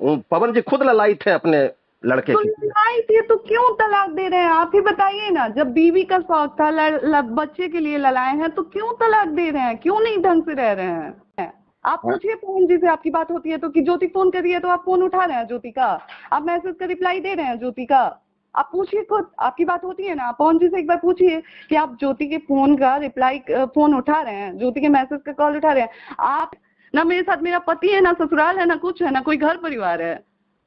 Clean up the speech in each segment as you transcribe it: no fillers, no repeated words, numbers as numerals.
पवन जी खुद ललाई थे अपने लड़के तो की। लड़ाई थी तो क्यों तलाक दे रहे हैं? आप ही बताइए ना, जब बीवी का शौक था, बच्चे के लिए लड़ाए हैं, तो क्यों तलाक दे रहे हैं? क्यों नहीं ढंग से रह रहे हैं? आप हाँ, पूछिए पवन जी से, आपकी बात होती है तो, कि ज्योति फोन कर रही है तो आप फोन उठा रहे हैं ज्योति का? आप मैसेज का रिप्लाई दे रहे हैं ज्योति का? आप पूछिए खुद, आपकी बात होती है ना, आप पवन जी से एक बार पूछिए कि आप ज्योति के फोन का रिप्लाई, फोन उठा रहे हैं, ज्योति के मैसेज का कॉल उठा रहे हैं आप? ना मेरे साथ मेरा पति है, ना ससुराल है, ना कुछ है, ना कोई घर परिवार है।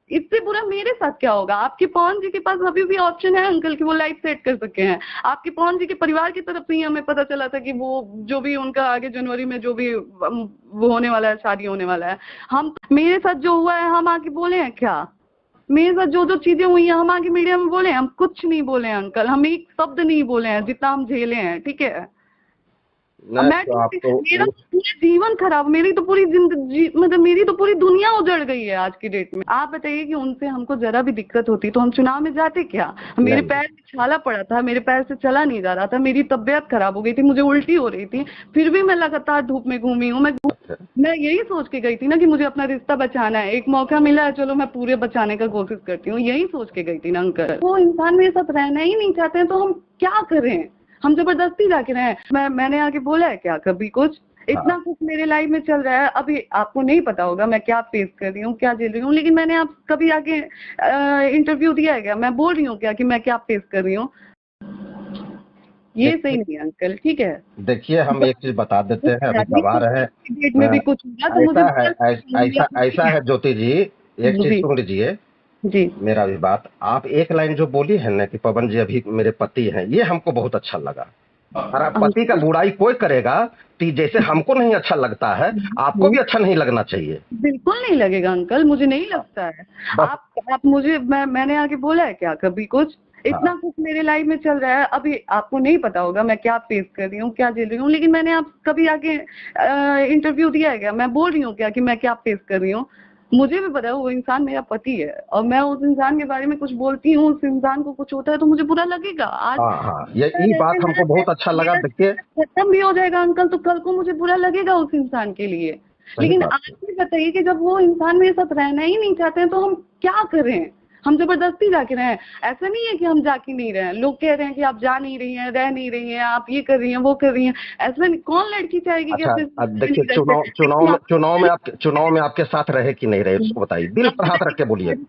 इससे बुरा मेरे साथ क्या होगा? आपके पवन जी के पास अभी भी ऑप्शन है अंकल कि वो लाइफ सेट कर सके हैं। आपके पवन जी के परिवार की तरफ से ही हमें पता चला था कि वो जो भी उनका आगे जनवरी में जो भी वो होने वाला है, शादी होने वाला है। हम, मेरे साथ जो हुआ है हम आके बोले हैं क्या? मेरे साथ जो जो चीजें हुई हैं हम आगे मीडिया में बोले हैं? हम कुछ नहीं बोले हैं अंकल, हम एक शब्द नहीं बोले हैं जितना हम झेले हैं, ठीक है? अब नहीं मैं तो आप तो मेरा पूरा जीवन खराब, मेरी तो पूरी जिंदगी, मतलब मेरी तो पूरी दुनिया उजड़ गई है आज की डेट में। आप बताइए कि उनसे हमको जरा भी दिक्कत होती तो हम चुनाव में जाते क्या? मेरे नहीं। पैर में छाला पड़ा था, मेरे पैर से चला नहीं जा रहा था, मेरी तबीयत खराब हो गई थी, मुझे उल्टी हो रही थी, फिर भी मैं लगातार धूप में घूमी हूँ। अच्छा। मैं यही सोच के गई थी ना कि मुझे अपना रिश्ता बचाना है, एक मौका मिला है, चलो मैं पूरे बचाने का कोशिश करती हूँ, यही सोच के गई थी ना अंकल। वो इंसान मेरे साथ रहना ही नहीं चाहते हैं तो हम क्या करें? हम जबरदस्ती जाके रहे? मैंने आके बोला है क्या कभी कुछ? इतना हाँ, कुछ मेरे लाइफ में चल रहा है, अभी आपको नहीं पता होगा मैं क्या फेस कर रही हूँ, क्या झेल रही हूँ, लेकिन मैंने आप कभी आके इंटरव्यू दिया है क्या? मैं बोल रही हूँ क्या कि मैं क्या फेस कर रही हूँ? ये सही देखिए नहीं है अंकल, ठीक है? देखिए हम एक चीज बता देते हैं, अभी गवाह रहे। डेट में भी कुछ हुआ तो मुझे ऐसा है, बुरा ऐसा लगेगा, ठीक ऐसा है? है ज्योति जी, एक चीज जी सुन लीजिए जी। मेरा भी बात। आप एक लाइन जो बोली है ना कि पवन जी अभी मेरे पति हैं, ये हमको बहुत अच्छा लगा। और आप पति का अंकल, बुराई कोई करेगा तो जैसे हमको नहीं अच्छा लगता है, आपको भी अच्छा नहीं लगना चाहिए। बिल्कुल नहीं लगेगा अंकल, मुझे नहीं हाँ, लगता है। बस। आप मुझे, मैंने आके बोला है क्या कभी कुछ? हाँ, इतना कुछ मेरे लाइफ में चल रहा है, अभी आपको नहीं पता होगा मैं क्या फेस कर रही हूँ, क्या झेल रही हूँ, लेकिन मैंने आप कभी आके इंटरव्यू दिया है क्या? मैं बोल रही हूँ क्या कि मैं क्या फेस कर रही हूँ? मुझे भी पता है वो इंसान मेरा पति है, और मैं उस इंसान के बारे में कुछ बोलती हूँ, उस इंसान को कुछ होता है तो मुझे बुरा लगेगा। आज हाँ, हाँ, ये रहते बात हमको रहते बहुत अच्छा लगा, मेरा देखिए। खत्म भी हो जाएगा अंकल, तो कल को मुझे बुरा लगेगा उस इंसान के लिए। सही लेकिन बात आज है। भी बताइए कि जब वो इंसान मेरे साथ रहना ही नहीं चाहते हैं तो हम क्या करें? हम जबरदस्ती जाके रहे? ऐसा नहीं है कि हम जाके नहीं रहे हैं, लोग कह रहे हैं कि आप जा नहीं रही हैं, रह नहीं रही हैं, आप ये कर रही हैं, वो कर रही हैं। ऐसा नहीं, कौन लड़की चाहेगी कि अच्छा, अपने अब साथ देखिए नहीं रहते? चुनाव चुनाव लेकिन में चुनाव में आपके साथ रहे कि नहीं रहे उसको बताइए, दिल आप पर हाथ रख के बोलिए। बताइए,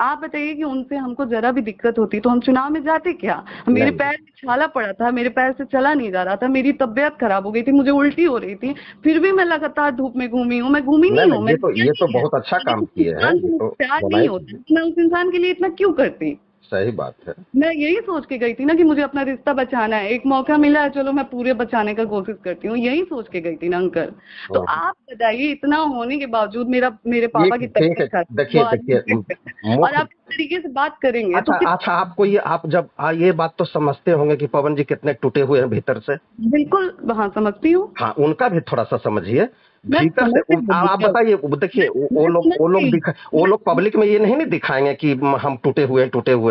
आप बताइए कि उनसे हमको जरा भी दिक्कत होती तो हम चुनाव में जाते क्या? मेरे नहीं। पैर में छाला पड़ा था, मेरे पैर से चला नहीं जा रहा था, मेरी तबीयत खराब हो गई थी, मुझे उल्टी हो रही थी, फिर भी मैं लगातार धूप में घूमी हूँ। मैं घूमी नहीं नहीं हूँ, नहीं, मैंने किया ये तो नहीं है। बहुत अच्छा अगर काम उस किए हैं, इंसान ये को तो मुझसे प्यार होना नहीं ही होता चाहिए। तो मैं उस इंसान के लिए इतना क्यों करती? सही बात है। मैं यही सोच के गई थी ना कि मुझे अपना रिश्ता बचाना है, एक मौका मिला है, चलो मैं पूरे बचाने का कोशिश करती हूँ, यही सोच के गई थी ना अंकल। तो हम्म। आप बताइए, इतना होने के बावजूद मेरे पापा ठीक की ठीक तबीयत है। खराब है, वो देखिए आज देखिए एडमिट है, और मुख्य। आप इस तरीके से बात करेंगे तो अच्छा किस? अच्छा, आपको ये, आप जब ये बात तो समझते होंगे कि पवन जी कितने टूटे हुए हैं भीतर से। बिल्कुल, हाँ समझती हूँ। हाँ, उनका भी थोड़ा सा समझिए मैं भीतर से। समझती हूँ आप मतलब, बताइए, देखिए मैं समझती हूँ। वो मैं लोग पब्लिक में ये नहीं दिखाएंगे कि हम टूटे हुए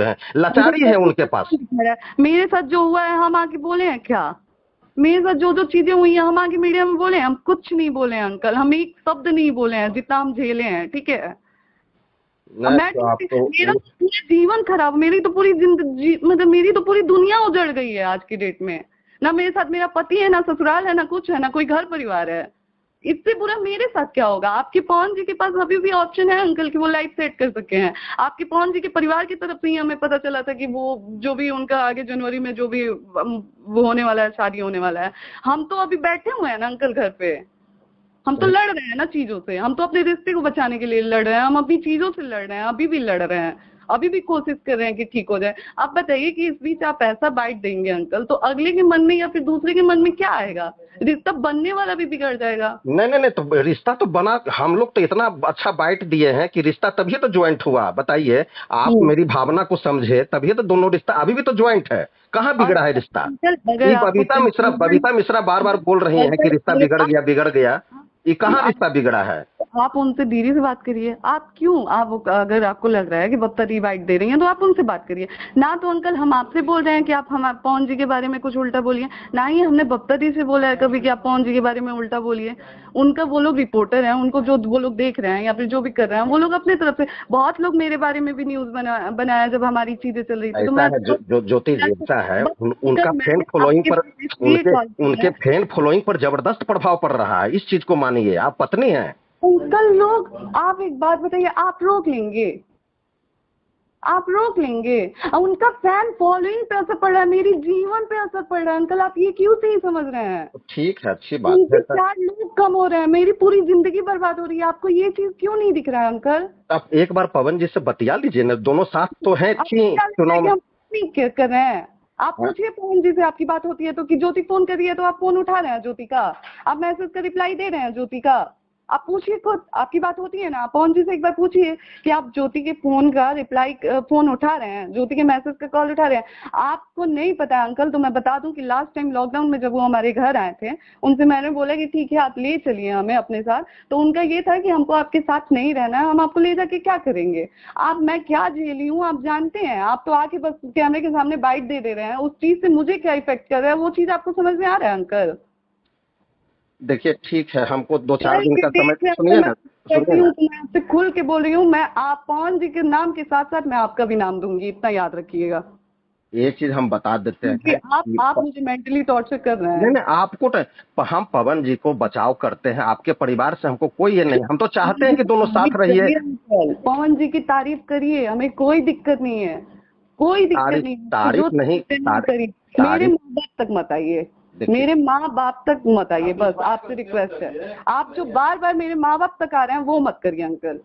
हैं, लाचारी है पब्लिक उनके में कौन पास। दिखा रहा है? मेरे साथ जो हुआ है हम आके बोले हैं क्या? मेरे साथ जो जो चीजें हुई हैं हम आके मीडिया में बोले हैं? हम कुछ नहीं बोले हैं अंकल, हम एक शब्द नहीं बोले हैं जितना हम झेले हैं, ठीक है? अब नहीं मैं तो आप तो मेरा पूरा जीवन खराब, मेरी तो पूरी जिंदगी, मतलब मेरी तो पूरी दुनिया उजड़ गई है आज की डेट में। ना मेरे साथ मेरा पति है, ना ससुराल है, ना कुछ है, ना कोई घर परिवार है। इससे बुरा मेरे साथ क्या होगा? आपके पवन जी के पास अभी भी ऑप्शन है अंकल कि वो लाइफ सेट कर सके हैं। आपके पवन जी के परिवार की तरफ से ही हमें पता चला था कि वो जो भी उनका आगे जनवरी में जो भी वो होने वाला है, शादी होने वाला है। हम तो अभी बैठे हुए हैं ना अंकल घर पे, हम तो सही। लड़ रहे हैं ना चीजों से, हम तो अपने रिश्ते को बचाने के लिए लड़ रहे हैं, हम अपनी चीजों से लड़ रहे हैं, अभी भी लड़ रहे हैं, अभी भी कोशिश कर रहे हैं कि ठीक हो जाए। आप बताइए कि इस बीच आप ऐसा बाइट देंगे अंकल तो अगले के मन में या फिर दूसरे के मन में क्या आएगा? रिश्ता बनने वाला भी बिगड़ जाएगा। नहीं नहीं नहीं, तो रिश्ता तो बना, हम लोग तो इतना अच्छा बाइट दिए हैं कि रिश्ता तभी तो ज्वाइंट हुआ, बताइए। आप हम्म। मेरी भावना को समझे, तभी तो दोनों रिश्ता अभी भी तो ज्वाइंट है। कहाँ और बिगड़ा है रिश्ता? अंकल, अगर ये आपको कंफ्यूजन, बबीता मिश्रा बार बार बोल रही हैं कि अगर रिश्ता अगर बिगड़ गया बिगड़ गया। ये कहाँ आप रिश्ता बिगड़ा है? आप उनसे धीरे से बात करिए। आप क्यों, आप अगर आपको लग रहा है कि बप्तरी बाइट दे रही हैं तो आप उनसे बात करिए। ना तो अंकल हम आपसे बोल रहे हैं कि आप हम पवन जी के बारे में कुछ उल्टा बोलिए, ना ही हमने बप्तरी से बोला है कभी कि आप पवन जी के बारे में उल्टा बोलिए। उनका, वो लोग रिपोर्टर हैं, उनको जो वो लोग देख रहे हैं या फिर जो भी कर रहे हैं वो लोग अपनी तरफ से, बहुत लोग मेरे बारे में भी न्यूज बनाया जब हमारी चीजें चल रही थी, तो ऐसा मैं है जो ज्योति जी, ऐसा है बस उनका अगर फैन मैंने फॉलोइंग आपके पर, लिए उनके कॉल किया उनके है, फैन फॉलोइंग पर जबरदस्त प्रभाव पड़ रहा है, इस चीज को मानिए। आप पत्नी हैं। अंकल लोग, आप एक बात बताइए, आप रोक लेंगे? आप रोक लेंगे? और उनका फैन फॉलोइंग पे असर पड़ रहा है, मेरी जीवन पे असर पड़ रहा है अंकल, आप ये क्यों नहीं समझ रहे हैं? तो ठीक है, अच्छी बात है उनके सर। 4 लोग कम हो रहे हैं, मेरी पूरी जिंदगी बर्बाद हो रही है, आपको ये चीज क्यों नहीं दिख रहा है अंकल? आप एक बार पवन जी से बतिया लीजिए ना, दोनों साथ तो हैं आप अच्छी क्या लगता है चुनाव कि में। हम नहीं कर रहे हैं? आप हाँ? पूछिए पवन जी से, आपकी बात होती है तो, कि ज्योति फोन कर रही है तो आप फोन उठा रहे हैं ज्योति का, आप मैसेज का रिप्लाई दे रहे हैं ज्योति का। आप पूछिए खुद, आपकी बात होती है ना, आप पवन जी से एक बार पूछिए कि आप ज्योति के फोन का रिप्लाई, फोन उठा रहे हैं, ज्योति के मैसेज का कॉल उठा रहे हैं। आपको नहीं पता है अंकल, तो मैं बता दूं कि लास्ट टाइम लॉकडाउन में जब वो हमारे घर आए थे, उनसे मैंने बोला कि ठीक है आप ले चलिए हमें अपने साथ, तो उनका ये था कि हमको आपके साथ नहीं रहना है, हम आपको ले जाके क्या करेंगे? आप, मैं क्या झेली हूँ आप जानते हैं? आप तो आके बस कैमरे के सामने बाइट दे रहे हैं, उस चीज से मुझे क्या इफेक्ट कर रहा है वो चीज आपको समझ में आ रहा है अंकल? देखिए ठीक है, हमको 2-4 कल दिन भी का समय, देख रहे हैं, सुनिए मैं ना, कहती सुनिए हूँ ना। तो मैं आपसे खुल के बोल रही हूँ, मैं आप पवन जी के नाम के साथ साथ मैं आपका भी नाम दूंगी, इतना याद रखिएगा। एक चीज हम बता देते क्योंकि हैं आप कि आप मुझे मेंटली टॉर्चर कर रहे नहीं हैं। नहीं, आपको हम पवन जी को बचाव करते हैं, आपके परिवार से हमको कोई ये नहीं, हम तो चाहते हैं कि दोनों तारीफ साथ रहिए। करिए अंकल, पवन जी की तारीफ करिए, हमें कोई दिक्कत नहीं है, कोई दिक्कत तारीफ नहीं है, तो तारीफ जो नहीं, चाहते हैं वो करिए। मेरे तारीफ। माँ बाप तक मत आइए, देखिए, मेरे माँ बाप तक मत आइए, बस आपसे रिक्वेस्ट है। आप जो बार बार मेरे माँ बाप तक आ रहे हैं वो मत करिए अंकल।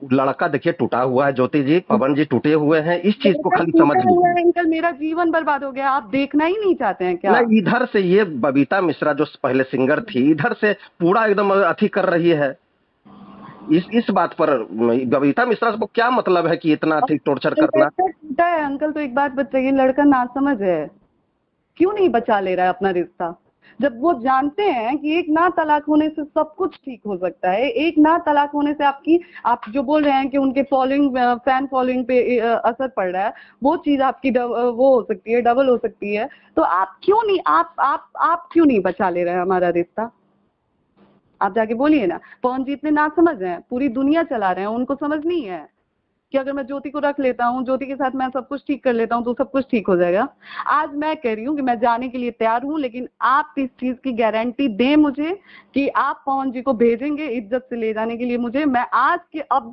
लड़का देखिए टूटा हुआ है ज्योति जी, पवन जी टूटे हुए हैं, इस चीज को मेरा खाली समझ टूटा हुआ लीजिए। है अंकल, मेरा जीवन बर्बाद हो गया, आप देखना ही नहीं चाहते हैं ना क्या? इधर से ये बबीता मिश्रा जो पहले सिंगर थी, इधर से पूरा एकदम अथी कर रही है इस बात पर। बबीता मिश्रा को क्या मतलब है कि इतना अथी टॉर्चर करना। लड़का टूटा है अंकल, तो एक बात बताइए, लड़का नासमझ है, क्यों नहीं बचा ले रहा है अपना रिश्ता? जब वो जानते हैं कि एक ना तलाक होने से सब कुछ ठीक हो सकता है, एक ना तलाक होने से आपकी, आप जो बोल रहे हैं कि उनके फॉलोइंग, फैन फॉलोइंग पे असर पड़ रहा है, वो चीज आपकी वो हो सकती है, डबल हो सकती है, तो आप क्यों नहीं, आप क्यों नहीं बचा ले रहे हैं हमारा रिश्ता? आप जाके बोलिए ना। पवन जी इतने नासमझ हैं, पूरी दुनिया चला रहे हैं, उनको समझ नहीं है कि अगर मैं ज्योति को रख लेता हूँ, ज्योति के साथ मैं सब कुछ ठीक कर लेता हूँ तो सब कुछ ठीक हो जाएगा। आज मैं कह रही हूँ कि मैं जाने के लिए तैयार हूँ, लेकिन आप इस चीज की गारंटी दें मुझे कि आप पवन जी को भेजेंगे इज्जत से ले जाने के लिए मुझे। मैं आज के अब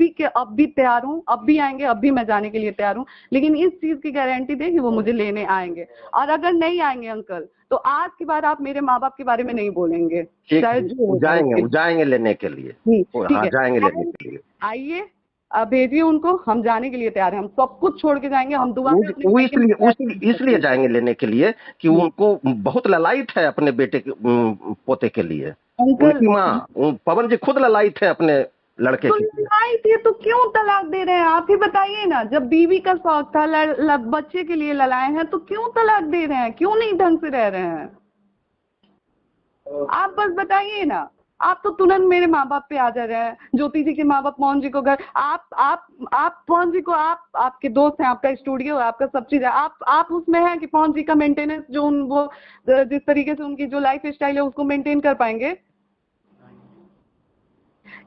भी तैयार हूँ, अब भी आएंगे, अब भी मैं जाने के लिए तैयार हूँ, लेकिन इस चीज की गारंटी दें कि वो मुझे लेने आएंगे। और अगर नहीं आएंगे अंकल, तो आज के बाद आप मेरे माँ बाप के बारे में नहीं बोलेंगे, ठीक, चाहे जो वो हो जाए जाएंगे, उसके वो लिए। जाएंगे लेने के लिए। ठीक हाँ, है, जाएंगे लेने के लिए। आइए, अब भेजिए उनको, हम जाने के लिए तैयार हैं, हम सब कुछ छोड़ के जाएंगे, हम दोबारा अपने वो मायके में इसलिए पैर नहीं इसलिए रखेंगे। जाएंगे लेने के लिए कि उनको बहुत ललायत है अपने बेटे के पोते के लिए। अंकल, उनकी माँ पवन जी खुद ललायत है अपने लड़के तो के लिए। लड़ाई थी तो क्यों तलाक दे रहे हैं? आप ही बताइए ना, जब बीवी का शौक था, बच्चे के लिए लड़ाए हैं, तो क्यों तलाक दे रहे हैं? क्यों नहीं ढंग से रह रहे हैं? आप बस बताइए ना। आप तो तुरंत मेरे माँ बाप पे आ जा रहे हैं, ज्योति जी के माँ बाप, मोहन जी को घर, आप पवन जी को, आप आपके दोस्त हैं, आपका स्टूडियो है, आपका सब चीज है, आप उसमें हैं कि पवन जी का मेंटेनेंस जो वो जिस तरीके से उनकी जो लाइफ स्टाइल है उसको मेंटेन कर पाएंगे?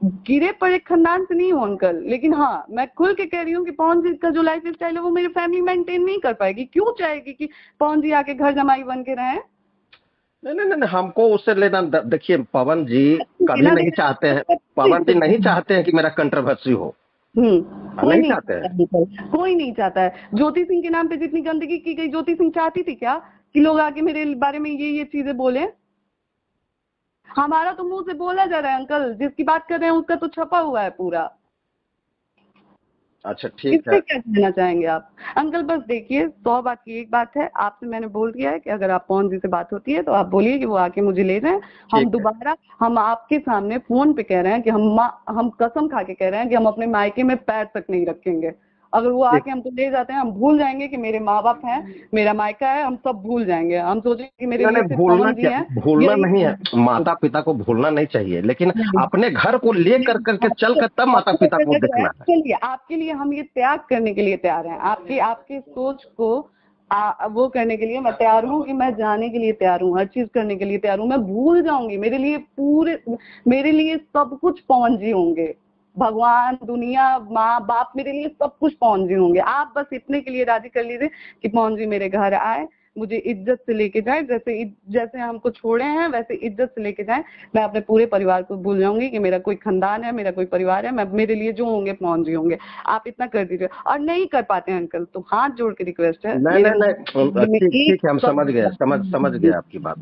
गिरे पड़े खानदान से नहीं हूँ अंकल, लेकिन हाँ मैं खुल के कह रही हूँ कि पवन जी का जो लाइफ स्टाइल है वो मेरी फैमिली मेंटेन नहीं कर पाएगी। क्यों चाहेगी कि पवन जी आके घर जमाई बन के रहें? नहीं नहीं नहीं, हमको उससे लेना देखिए, पवन जी कभी लेना नहीं देना चाहते हैं, कोई पवन जी दिक्कत नहीं नहीं। चाहते हैं कि मेरा कंट्रोवर्सी हो। कोई नहीं नहीं चाहते चाहता हैं। अंकल, कोई नहीं चाहता है। ज्योति सिंह के नाम पे जितनी गंदगी की गई, ज्योति सिंह चाहती थी क्या कि लोग आके मेरे बारे में ये चीजें बोले? हमारा तो मुंह से बोला जा रहा है अंकल, जिसकी बात कर रहे हैं उसका तो छपा हुआ है पूरा। अच्छा ठीक है। इससे क्या कहना चाहेंगे आप अंकल? बस देखिए, 100 बात की एक बात है, आपसे मैंने बोल दिया है कि अगर आप पवन जी से बात होती है तो आप बोलिए कि वो आके मुझे ले जाएं। हम ठीक है। दोबारा, हम आपके सामने फोन पे कह रहे हैं कि हम कसम खा के कह रहे हैं कि हम अपने मायके में पैर तक नहीं रखेंगे। अगर वो आके हमको ले जाते हैं, हम भूल जाएंगे कि मेरे माँ बाप हैं, मेरा मायका है, हम सब भूल जाएंगे। हम सोचेंगे कि मेरे लिए सिर्फ भूलना पवन जी क्या, हैं। भूलना यही नहीं है, माता पिता को भूलना नहीं चाहिए, लेकिन नहीं, अपने घर को ले कर करके चल कर तब माता आपको पिता अगर को लग रहा है, देखना है। चलिए आपके लिए हम ये त्याग करने के लिए तैयार हैं, आपकी आपकी सोच को वो करने के लिए मैं तैयार हूँ, कि मैं जाने के लिए तैयार हूँ, हर चीज करने के लिए तैयार हूँ। मैं भूल जाऊंगी, मेरे लिए सब कुछ पवन जी होंगे, भगवान, दुनिया, माँ बाप, मेरे लिए सब कुछ पवन जी होंगे। आप बस इतने के लिए राजी कर लीजिए कि पवन जी मेरे घर आए, मुझे इज्जत से लेके जाए, जैसे हमको छोड़े हैं वैसे इज्जत से लेके जाए। मैं अपने पूरे परिवार को भूल जाऊंगी कि मेरा कोई खानदान है, मेरा कोई परिवार है। मेरे लिए जो होंगे पवन जी होंगे। आप इतना कर दीजिए। और नहीं कर पाते हैं अंकल, तो हाथ जोड़ के रिक्वेस्ट है, नहीं मेरे नहीं नहीं, ठीक ठीक है, हम समझ गए, समझ समझ गए आपकी बात।